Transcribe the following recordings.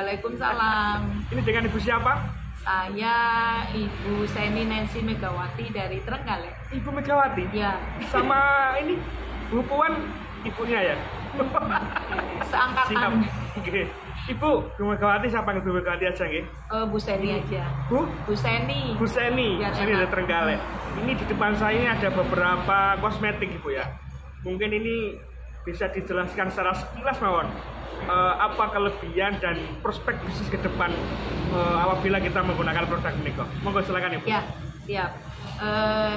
Waalaikumsalam. Ini dengan Ibu siapa? Saya Ibu Seni Nancy Megawati dari Trenggalek. Ibu Megawati? Ya. Sama ini Bu Puan ibunya ya? Seangkatan. Oke. Ibu Megawati siapa Ibu Megawati aja nggih? Bu Seni aja. Bu Seni. Bu Seni. Ya, Bu Seni dari Trenggalek. Ini di depan saya ini ada beberapa kosmetik Ibu ya. Mungkin ini bisa dijelaskan secara sekilas mawon. Apa kelebihan dan prospek bisnis ke depan apabila kita menggunakan produk ini kok? Monggo silakan Ibu. Ya, siap.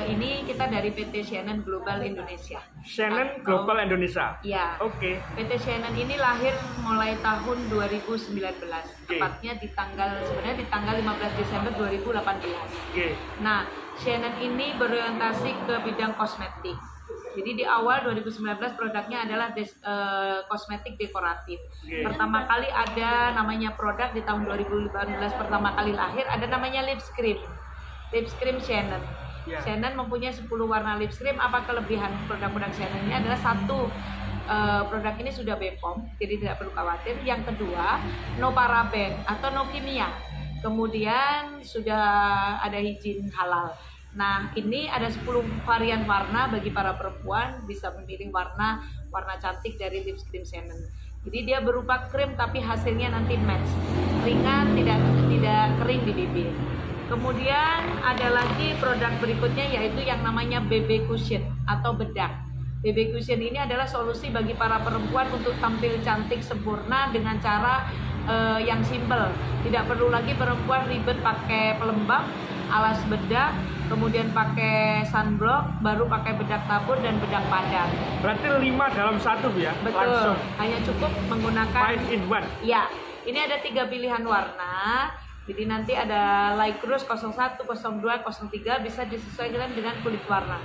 Ini kita dari PT Shannon Global Indonesia. Shannon Global Indonesia. Ya. Oke. PT Shannon ini lahir mulai tahun 2019. Oke. Tepatnya di tanggal 15 Desember 2018. Oke. Nah, Shannon ini berorientasi ke bidang kosmetik. Jadi di awal 2019 produknya adalah kosmetik dekoratif. Okay. Pertama kali ada namanya produk di tahun 2018 pertama kali lahir ada namanya lips cream Shannon. Yeah. Shannon mempunyai 10 warna lips cream. Apa kelebihan produk-produk Shannon ini adalah satu, produk ini sudah BPOM, jadi tidak perlu khawatir. Yang kedua, no paraben atau no kimia. Kemudian sudah ada izin halal. Nah, ini ada 10 varian warna bagi para perempuan bisa memilih warna cantik dari lips cream Shannon. Jadi dia berupa krim tapi hasilnya nanti match, ringan, tidak kering di bibir. Kemudian ada lagi produk berikutnya yaitu yang namanya BB Cushion atau bedak. BB Cushion ini adalah solusi bagi para perempuan untuk tampil cantik sempurna dengan cara yang simple. Tidak perlu lagi perempuan ribet pakai pelembab, alas bedak, kemudian pakai sunblock, baru pakai bedak tabur dan bedak padang. Berarti 5 dalam 1 ya? Betul. Langsung. Hanya cukup menggunakan 5 in 1. Ya, ini ada 3 pilihan warna. Jadi nanti ada light rose 01, 02, 03 bisa disesuaikan dengan kulit warna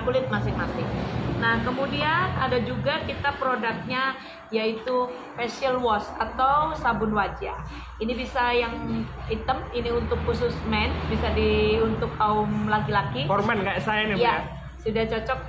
kulit masing-masing. Nah, kemudian ada juga kita produknya yaitu facial wash atau sabun wajah. Ini bisa yang hitam, ini untuk khusus men, bisa untuk kaum laki-laki. For men kayak saya nih Bu Ya, ya. sudah cocok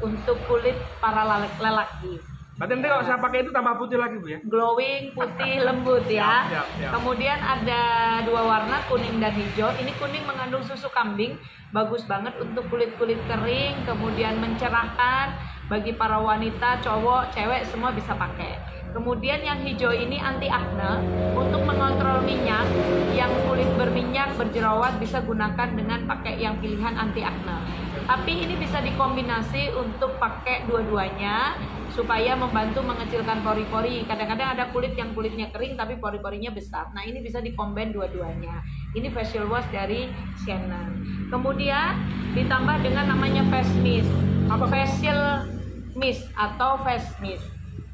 untuk kulit para lelaki. Berarti nanti kalau saya pakai itu tambah putih lagi Bu ya? Glowing, putih, lembut ya. Siap. Kemudian ada 2 warna, kuning dan hijau. Ini kuning mengandung susu kambing, bagus banget untuk kulit-kulit kering, kemudian mencerahkan bagi para wanita, cowok, cewek semua bisa pakai. Kemudian yang hijau ini anti akne, untuk mengontrol minyak, yang kulit berminyak, berjerawat bisa gunakan dengan pakai yang pilihan anti akne. Tapi ini bisa dikombinasi untuk pakai dua-duanya supaya membantu mengecilkan pori-pori. Kadang-kadang ada kulit yang kulitnya kering tapi pori-porinya besar. Nah, ini bisa dikombin dua-duanya. Ini facial wash dari Shannon. Kemudian ditambah dengan namanya face mist. Facial mist atau face mist.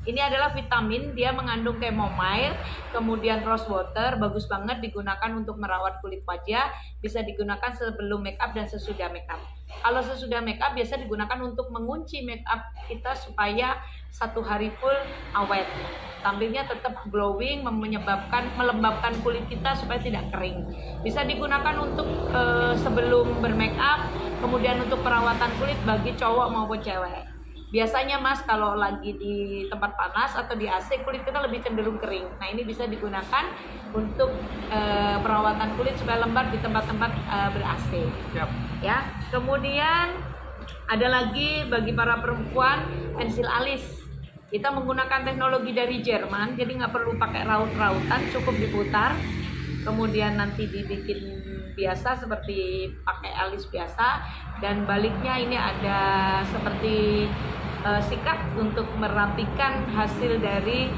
Ini adalah vitamin, dia mengandung chamomile, kemudian rose water, bagus banget digunakan untuk merawat kulit wajah, bisa digunakan sebelum make up dan sesudah make up. Kalau sesudah make up biasa digunakan untuk mengunci make up kita supaya 1 hari full awet. Tampilnya tetap glowing, melembabkan kulit kita supaya tidak kering. Bisa digunakan untuk sebelum bermake up, kemudian untuk perawatan kulit bagi cowok maupun cewek. Biasanya Mas kalau lagi di tempat panas atau di AC kulit kita lebih cenderung kering. Nah, ini bisa digunakan untuk perawatan kulit supaya lembab di tempat-tempat ber-AC. Siap. Ya. Kemudian ada lagi bagi para perempuan pensil alis. Kita menggunakan teknologi dari Jerman, jadi nggak perlu pakai raut-rautan, cukup diputar. Kemudian nanti dibikin biasa seperti pakai alis biasa, dan baliknya ini ada seperti sikat untuk merapikan hasil dari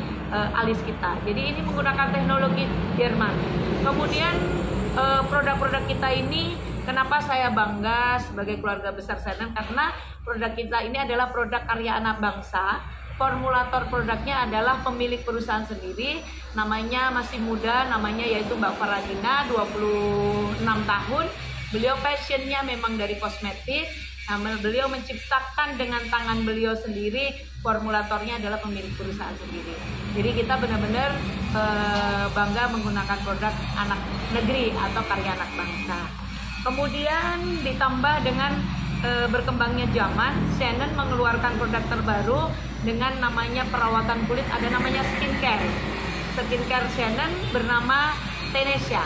alis kita. Jadi ini menggunakan teknologi Jerman. Kemudian produk-produk kita ini, kenapa saya bangga sebagai keluarga besar Shannon, karena produk kita ini adalah produk karya anak bangsa. Formulator produknya adalah pemilik perusahaan sendiri, namanya masih muda, namanya yaitu Mbak Faragina, 26 tahun. Beliau passionnya memang dari kosmetik. Beliau menciptakan dengan tangan beliau sendiri, formulatornya adalah pemilik perusahaan sendiri. Jadi kita benar-benar bangga menggunakan produk anak negeri atau karya anak bangsa. Kemudian ditambah dengan berkembangnya zaman, Shannon mengeluarkan produk terbaru dengan namanya perawatan kulit, ada namanya skincare. skincare Shannon bernama Tenesia.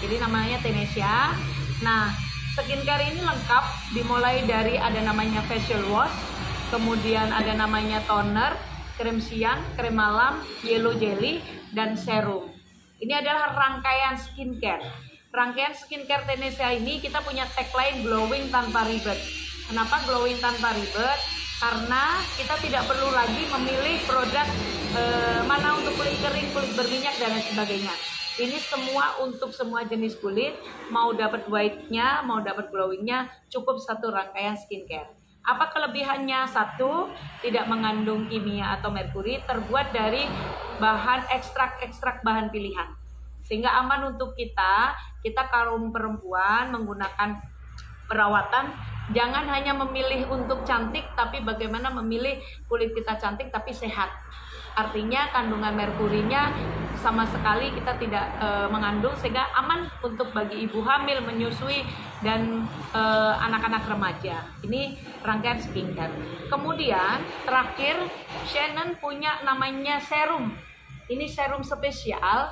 Jadi namanya Tenesia. Nah, skincare ini lengkap, dimulai dari ada namanya facial wash, kemudian ada namanya toner, krem siang, krem malam, yellow jelly, dan serum. Ini adalah rangkaian skincare. Rangkaian skincare Tenesia ini kita punya tagline glowing tanpa ribet. Kenapa glowing tanpa ribet? Karena kita tidak perlu lagi memilih produk mana untuk kulit kering, kulit berminyak, dan lain sebagainya. Ini semua untuk semua jenis kulit, mau dapat white-nya, mau dapat glowing-nya, cukup satu rangkaian skincare. Apa kelebihannya? Satu, tidak mengandung kimia atau merkuri, terbuat dari bahan ekstrak bahan pilihan. Sehingga aman untuk kita kaum perempuan menggunakan perawatan, jangan hanya memilih untuk cantik, tapi bagaimana memilih kulit kita cantik tapi sehat. Artinya kandungan merkurinya sama sekali kita tidak mengandung, sehingga aman untuk bagi ibu hamil, menyusui, dan anak-anak remaja. Ini rangkaian skincare. Kemudian terakhir, Shannon punya namanya serum. Ini serum spesial,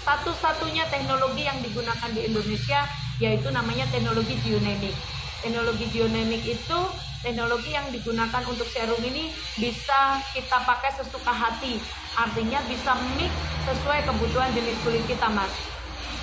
satu-satunya teknologi yang digunakan di Indonesia, yaitu namanya teknologi geonemik. Teknologi geonemik itu teknologi yang digunakan untuk serum ini bisa kita pakai sesuka hati, artinya bisa mix sesuai kebutuhan jenis kulit kita, Mas.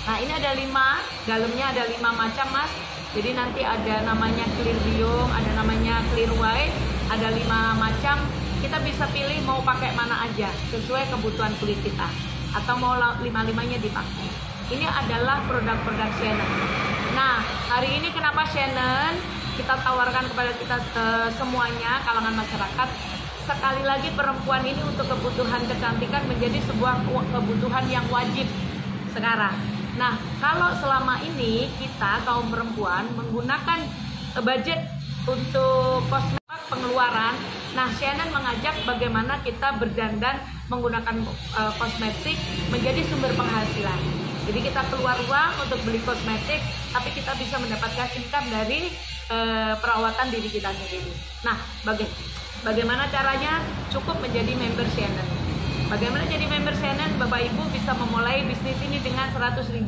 Nah, ini ada 5, dalamnya ada 5 macam, Mas. Jadi nanti ada namanya clear biome, ada namanya clear white, ada 5 macam. Kita bisa pilih mau pakai mana aja sesuai kebutuhan kulit kita, atau mau 5-5-nya dipakai. Ini adalah produk-produk Shannon. Nah, hari ini kenapa Shannon kita tawarkan kepada kita semuanya, kalangan masyarakat? Sekali lagi, perempuan ini untuk kebutuhan kecantikan menjadi sebuah kebutuhan yang wajib sekarang. Nah, kalau selama ini kita kaum perempuan menggunakan budget untuk kosmetik pengeluaran, nah Shannon mengajak bagaimana kita berdandan menggunakan kosmetik menjadi sumber penghasilan. Jadi kita keluar uang untuk beli kosmetik, tapi kita bisa mendapatkan income dari perawatan diri kita sendiri. Nah, bagaimana caranya? Cukup menjadi member Shannon. Bagaimana jadi member Shannon? Bapak Ibu bisa memulai bisnis ini dengan 100.000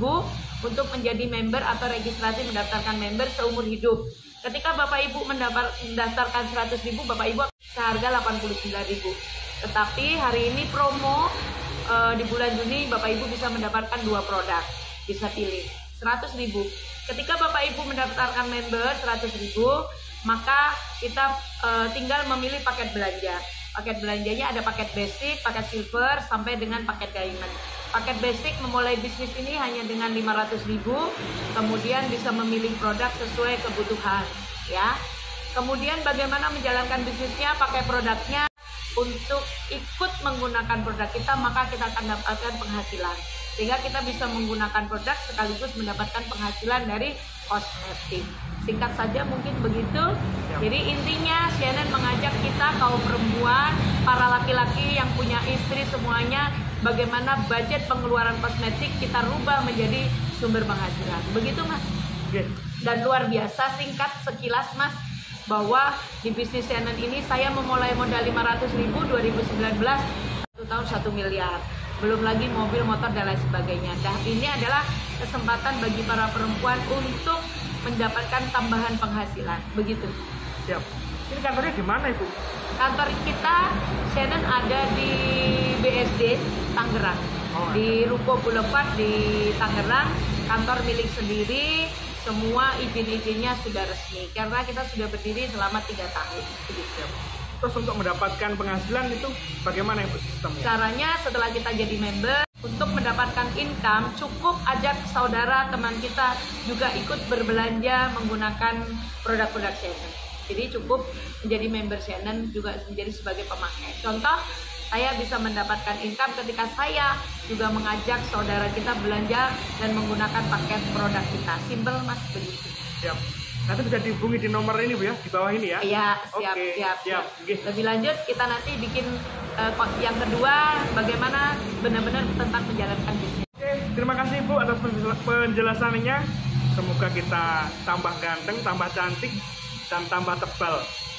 untuk menjadi member atau registrasi mendaftarkan member seumur hidup. Ketika Bapak Ibu mendaftarkan 100.000, Bapak Ibu seharga 89.000. Tetapi hari ini promo di bulan Juni, Bapak Ibu bisa mendapatkan 2 produk, bisa pilih 100.000. Ketika Bapak Ibu mendaftarkan member 100.000, maka kita tinggal memilih paket belanja. Paket belanjanya ada paket basic, paket silver, sampai dengan paket diamond. Paket basic memulai bisnis ini hanya dengan 500.000, kemudian bisa memilih produk sesuai kebutuhan, ya. Kemudian bagaimana menjalankan bisnisnya, pakai produknya. Untuk ikut menggunakan produk kita, maka kita akan dapatkan penghasilan, sehingga kita bisa menggunakan produk sekaligus mendapatkan penghasilan dari kosmetik. Singkat saja mungkin begitu. Jadi intinya Shannon mengajak kita kaum perempuan, para laki-laki yang punya istri semuanya, bagaimana budget pengeluaran kosmetik kita rubah menjadi sumber penghasilan. Begitu, Mas. Dan luar biasa, singkat sekilas, Mas, bahwa di bisnis Shannon ini saya memulai modal 500.000 2019, 1 tahun 1 miliar, belum lagi mobil, motor, dan lain sebagainya. Nah, ini adalah kesempatan bagi para perempuan untuk mendapatkan tambahan penghasilan. Begitu. Siap. Ini kantornya di mana, Ibu? Kantor kita Shannon ada di BSD Tangerang, di Ruko Boulevard di Tangerang. Kantor milik sendiri. Semua izin-izinnya sudah resmi karena kita sudah berdiri selama 3 tahun. Terus untuk mendapatkan penghasilan itu bagaimana, Ibu, sistemnya? Caranya setelah kita jadi member, untuk mendapatkan income cukup ajak saudara teman kita juga ikut berbelanja menggunakan produk-produk Shannon. Jadi cukup menjadi member Shannon juga menjadi sebagai pemakai. Contoh, saya bisa mendapatkan income ketika saya juga mengajak saudara kita belanja dan menggunakan paket produk kita. Simpel, Mas, begitu. Siap. Nanti bisa dihubungi di nomor ini, Bu, ya, di bawah ini ya. Iya, siap, Oke, siap. Okay. Lebih lanjut kita nanti bikin yang kedua, bagaimana benar-benar tentang menjalankan bisnis. Oke, terima kasih, Bu, atas penjelasannya. Semoga kita tambah ganteng, tambah cantik, dan tambah tebal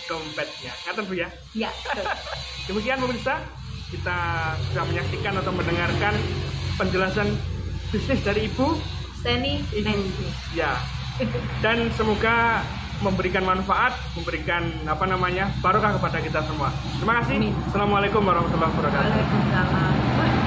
dompetnya. Ngaten, Bu, ya? Iya, betul. Demikian pemirsa, kita sudah menyaksikan atau mendengarkan penjelasan bisnis dari Ibu Seni Ibu. Ya. Dan semoga memberikan manfaat, memberikan barokah kepada kita semua. Terima kasih. Amin. Assalamualaikum warahmatullahi wabarakatuh. Waalaikumsalam.